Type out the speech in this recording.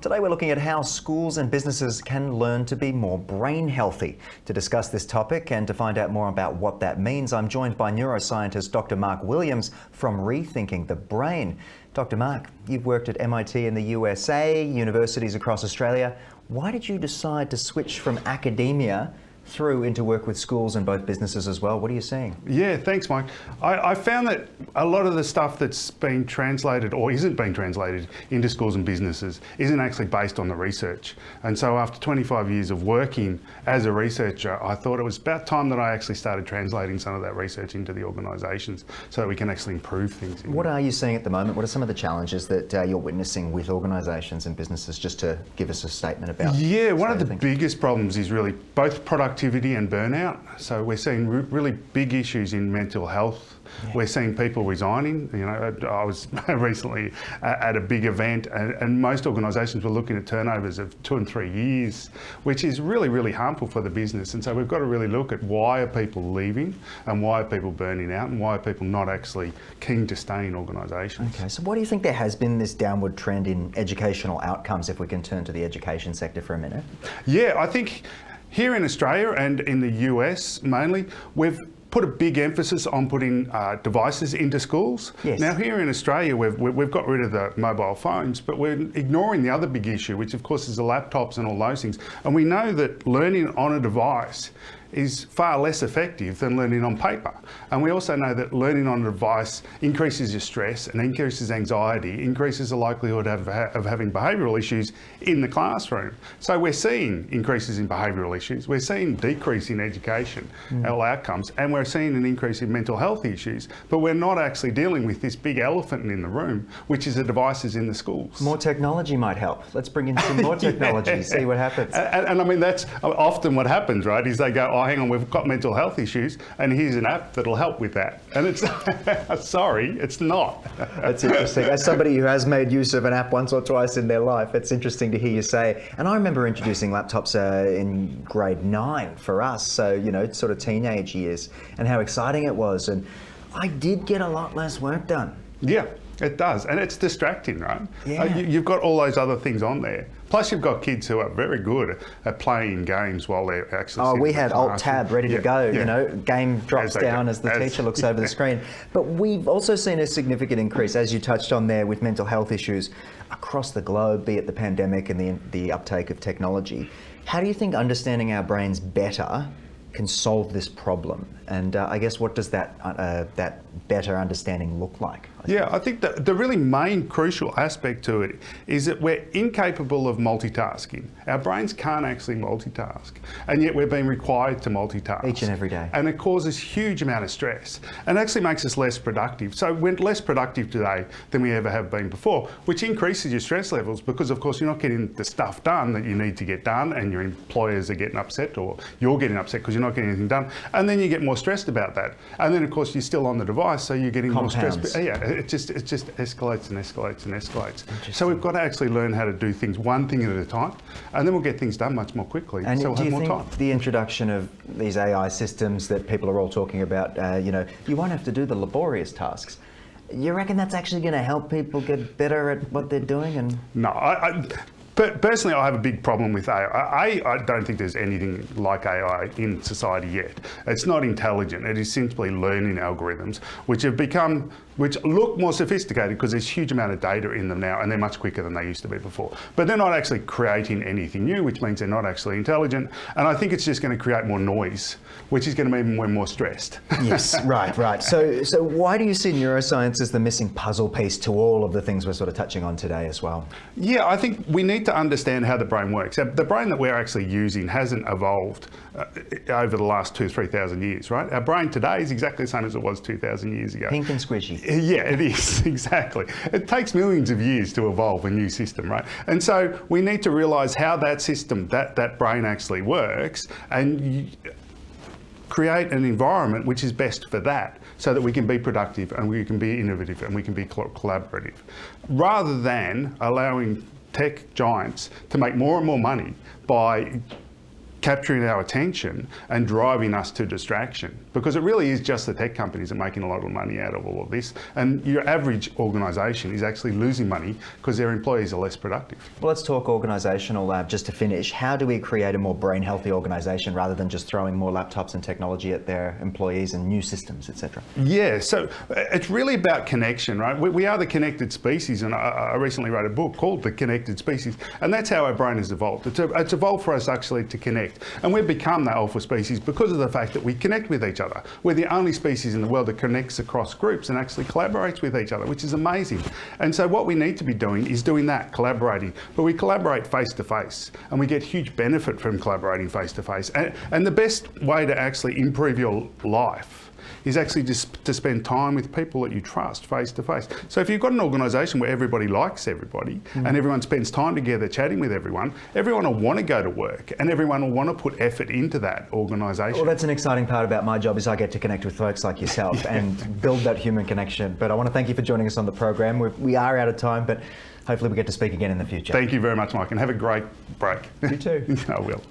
Today we're looking at how schools and businesses can learn to be more brain healthy. To discuss this topic and to find out more about what that means, I'm joined by neuroscientist Dr. Mark Williams from Rethinking the Brain. Dr. Mark, you've worked at MIT in the USA, universities across Australia. Why did you decide to switch from academia through into work with schools and both businesses as well? What are you seeing? Yeah, thanks, Mike. I found that a lot of the stuff that's been translated or isn't being translated into schools and businesses isn't actually based on the research. And so after 25 years of working as a researcher, I thought it was about time that I actually started translating some of that research into the organisations so that we can actually improve things. What are you seeing at the moment? What are some of the challenges that you're witnessing with organisations and businesses, just to give us a statement about? Yeah, one of the biggest problems is really both productivity and burnout. So we're seeing really big issues in mental health. Yeah. We're seeing people resigning. You know, I was recently at a big event and most organisations were looking at turnovers of 2 and 3 years, which is really, really harmful for the business. And so we've got to really look at why are people leaving and why are people burning out and why are people not actually keen to stay in organisations. Okay, so why do you think there has been this downward trend in educational outcomes, if we can turn to the education sector for a minute? Yeah, I think here in Australia and in the US mainly, we've put a big emphasis on putting devices into schools. Yes. Now here in Australia, we've got rid of the mobile phones, but we're ignoring the other big issue, which of course is the laptops and all those things. And we know that learning on a device is far less effective than learning on paper. And we also know that learning on a device increases your stress and increases anxiety, increases the likelihood of having behavioural issues in the classroom. So we're seeing increases in behavioural issues, we're seeing decrease in education outcomes, and we're seeing an increase in mental health issues, but we're not actually dealing with this big elephant in the room, which is the devices in the schools. More technology might help. Let's bring in some more technology, yeah. See what happens. And I mean, that's often what happens, right, is they go, oh, hang on, we've got mental health issues, and here's an app that'll help with that. And it's, sorry, it's not. That's interesting. As somebody who has made use of an app once or twice in their life, it's interesting to hear you say. And I remember introducing laptops in grade 9 for us, so, you know, sort of teenage years, and how exciting it was. And I did get a lot less work done. Yeah, it does. And it's distracting, right? Yeah. You've got all those other things on there. Plus, you've got kids who are very good at playing games while they're actually Oh, we had Alt-Tab ready to go, yeah. You know, game drops down as the teacher looks over the screen. But we've also seen a significant increase, as you touched on there, with mental health issues across the globe, be it the pandemic and the uptake of technology. How do you think understanding our brains better can solve this problem? And I guess what does that better understanding look like? Yeah, I think the really main crucial aspect to it is that we're incapable of multitasking. Our brains can't actually multitask, and yet we're being required to multitask. Each and every day. And it causes huge amount of stress and actually makes us less productive. So we're less productive today than we ever have been before, which increases your stress levels because of course you're not getting the stuff done that you need to get done, and your employers are getting upset, or you're getting upset because you're not getting anything done, and then you get more stressed about that. And then of course you're still on the device, so you're getting more stressed. Yeah, it just escalates and escalates and escalates. So we've got to actually learn how to do things one thing at a time, and then we'll get things done much more quickly. And so we'll have more time. The introduction of these AI systems that people are all talking about, you know, you won't have to do the laborious tasks. You reckon that's actually going to help people get better at what they're doing? And no, But personally, I have a big problem with AI. I don't think there's anything like AI in society yet. It's not intelligent. It is simply learning algorithms, which look more sophisticated because there's a huge amount of data in them now, and they're much quicker than they used to be before. But they're not actually creating anything new, which means they're not actually intelligent. And I think it's just going to create more noise, which is going to mean we're more stressed. Yes, right. So why do you see neuroscience as the missing puzzle piece to all of the things we're sort of touching on today as well? Yeah, I think we need to understand how the brain works. The brain that we're actually using hasn't evolved over the last 2,000-3,000 years, right? Our brain today is exactly the same as it was 2,000 years ago. Pink and squishy. Yeah, it is, exactly. It takes millions of years to evolve a new system, right? And so we need to realise how that system, that brain actually works, and create an environment which is best for that, so that we can be productive and we can be innovative and we can be collaborative, rather than allowing tech giants to make more and more money by capturing our attention and driving us to distraction. Because it really is just the tech companies that are making a lot of money out of all of this. And your average organisation is actually losing money because their employees are less productive. Well, let's talk organisational. Just to finish, how do we create a more brain-healthy organisation rather than just throwing more laptops and technology at their employees and new systems, etc.? Yeah, so it's really about connection, right? We are the connected species, and I recently wrote a book called The Connected Species, and that's how our brain has evolved. It's evolved for us actually to connect, and we've become the alpha species because of the fact that we connect with each other. We're the only species in the world that connects across groups and actually collaborates with each other, which is amazing. And so what we need to be doing is doing that, collaborating. But we collaborate face to face, and we get huge benefit from collaborating face to face. And the best way to actually improve your life is actually just to spend time with people that you trust face to face. So if you've got an organisation where everybody likes everybody and everyone spends time together chatting with everyone will want to go to work and everyone will want to put effort into that organisation. Well, that's an exciting part about my job is I get to connect with folks like yourself and build that human connection. But I want to thank you for joining us on the program. We are out of time, but hopefully we get to speak again in the future. Thank you very much, Mike, and have a great break. You too. I will.